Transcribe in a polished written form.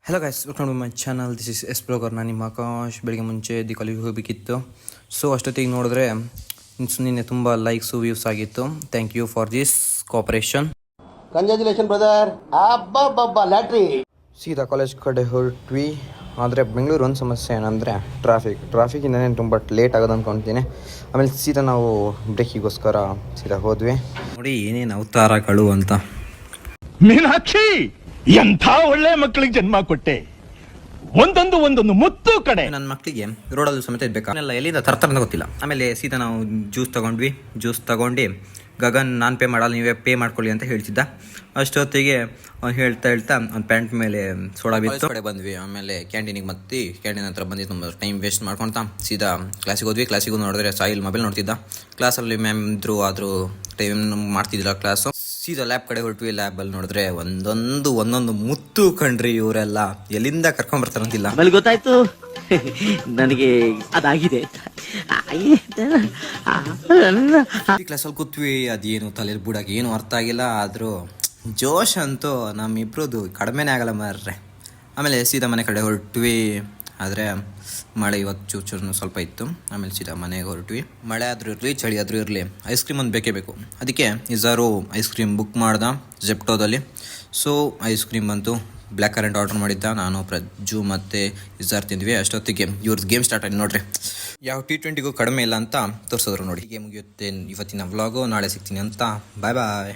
Hello guys, welcome to my channel. This is S blogger. ನಾನು ನಿಮ್ಮ ಆಕಾಶ್. ಬೆಳಿಗ್ಗೆ ಮುಂಚೆ ಕಾಲೇಜಿಗೆ ಹೋಗಬೇಕಿತ್ತು. ಸೊ ಅಷ್ಟೊತ್ತಿಗೆ ನೋಡಿದ್ರೆ ನಿನ್ನೆ ತುಂಬ ಲೈಕ್ಸು ವ್ಯೂಸ್ ಆಗಿತ್ತು. Thank you for this cooperation. Congratulation brother. ಅಬ್ಬಬ್ಬಬ್ಬ ಲ್ಯಾಟ್ರಿ. ಸೀದಾ ಕಾಲೇಜ್ ಕಡೆ ಹೊರಟ್ವಿ. ಆದರೆ ಬೆಂಗಳೂರು ಒಂದು ಸಮಸ್ಯೆ ಏನಂದರೆ ಟ್ರಾಫಿಕಿಂದನೇ ತುಂಬ ಲೇಟ್ ಆಗೋದು ಅಂದ್ಕೊತೀನಿ. ಆಮೇಲೆ ಸೀದಾ ನಾವು ಬ್ರೇಕಿಗೋಸ್ಕರ ಸೀದಾ ಹೋದ್ವಿ. ನೋಡಿ ಏನೇನು ಅವತಾರಗಳು ಅಂತ. ಮೀನಾಕ್ಷಿ, ಎಂಥ ಒಳ್ಳೆ ಮಕ್ಕಳಿಗೆ ಜನ್ಮ ಕೊಟ್ಟೆ. ಒಂದೊಂದು ಮುತ್ತು ಕಡೆ. ನನ್ನ ಮಕ್ಕಳಿಗೆ ರೋಡಲ್ಲಿ ಸಮೇತ ಇರ್ಬೇಕಾ ಎಲ್ಲಿಂದ ತರ್ತಾರಂತ ಗೊತ್ತಿಲ್ಲ. ಆಮೇಲೆ ಸೀದಾ ನಾವು ಜ್ಯೂಸ್ ತಗೊಂಡು ಗಗನ್ ನಾನು ಪೇ ಮಾಡಲ್ಲ, ನೀವೇ ಪೇ ಮಾಡ್ಕೊಳ್ಳಿ ಅಂತ ಹೇಳ್ತಿದ್ದ. ಅಷ್ಟೊತ್ತಿಗೆ ಅವ್ನು ಹೇಳ್ತಾ ಅವ್ನ ಪ್ಯಾಂಟ್ ಮೇಲೆ ಸೋಡಾ ಬಿತ್ತು. ಕಡೆ ಬಂದ್ವಿ. ಆಮೇಲೆ ಕ್ಯಾಂಟೀನ್ ಹತ್ರ ಬಂದು ತುಂಬ ಟೈಮ್ ವೇಸ್ಟ್ ಮಾಡ್ಕೊಳ್ತಾ ಸೀದಾ ಕ್ಲಾಸಿಗೆ ಹೋದ್ವಿ. ಕ್ಲಾಸಿಗೆ ನೋಡಿದ್ರೆ ಸಾಯಿಲ್ ಮೊಬೈಲ್ ನೋಡ್ತಿದ್ದ. ಕ್ಲಾಸಲ್ಲಿ ಮ್ಯಾಮ್ ಇದ್ರು, ಆದರೂ ಟೈಮ್ ಮಾಡ್ತಿದ್ದಿಲ್ಲ ಕ್ಲಾಸು. ಸೀದಾ ಲ್ಯಾಬ್ ಕಡೆ ಹೊರಟ್ವಿ. ಲ್ಯಾಬಲ್ಲಿ ನೋಡಿದ್ರೆ ಒಂದೊಂದು ಮುತ್ತು ಕಂಡ್ರಿ. ಇವರೆಲ್ಲ ಎಲ್ಲಿಂದ ಕರ್ಕೊಂಡ್ಬರ್ತಾರಂತಿಲ್ಲ. ಆಮೇಲೆ ಗೊತ್ತಾಯ್ತು ನನಗೆ ಅದಾಗಿದೆ. ಕ್ಲಾಸಲ್ಲಿ ಕೂತ್ವಿ. ಅದೇನು ತಲೆಯಲ್ಲಿ ಬುಡಾಗಿ ಏನು ಅರ್ಥ ಆಗಿಲ್ಲ. ಆದರೂ ಜೋಶ್ ಅಂತೂ ನಮ್ಮಿಬ್ರದ್ದು ಕಡಿಮೆನೇ ಆಗಲ್ಲ ಮಾರ್ರೆ. ಆಮೇಲೆ ಸೀದಾ ಮನೆ ಕಡೆ ಹೊರಟ್ವಿ. ಆದರೆ ಮಳೆ ಇವತ್ತು ಚೂರು ಸ್ವಲ್ಪ ಇತ್ತು. ಆಮೇಲೆ ಸೀದಾ ಮನೆಗೆ ಹೊರಟ್ವಿ. ಮಳೆ ಆದರೂ ಇರಲಿ, ಚಳಿ ಆದರೂ ಇರಲಿ, ಐಸ್ ಕ್ರೀಮ್ ಒಂದು ಬೇಕೇ ಬೇಕು. ಅದಕ್ಕೆ ಇಜಾರು ಐಸ್ ಕ್ರೀಮ್ ಬುಕ್ ಮಾಡ್ದೆ ಜೆಪ್ಟೋದಲ್ಲಿ. ಸೊ ಐಸ್ ಕ್ರೀಮ್ ಬಂತು. ಬ್ಲ್ಯಾಕ್ ಕರೆಂಟ್ ಆರ್ಡರ್ ಮಾಡಿದ್ದ. ನಾನು, ಪ್ರಜ್ಜು ಮತ್ತು ಇಜಾರ್ ತಿಂದ್ವಿ. ಅಷ್ಟೊತ್ತಿಗೆ ಇವ್ರದ್ದು ಗೇಮ್ ಸ್ಟಾರ್ಟ್ ಆಗಿ ನೋಡ್ರಿ. ಯಾವ T20ಗೂ ಕಡಿಮೆ ಇಲ್ಲ ಅಂತ ತೋರಿಸಿದ್ರು ನೋಡಿ. ಗೇಮ್ ಮುಗಿಯುತ್ತೆ ಇವತ್ತಿನ ವ್ಲಾಗು. ನಾಳೆ ಸಿಗ್ತೀನಿ ಅಂತ. ಬಾಯ್ ಬಾಯ್.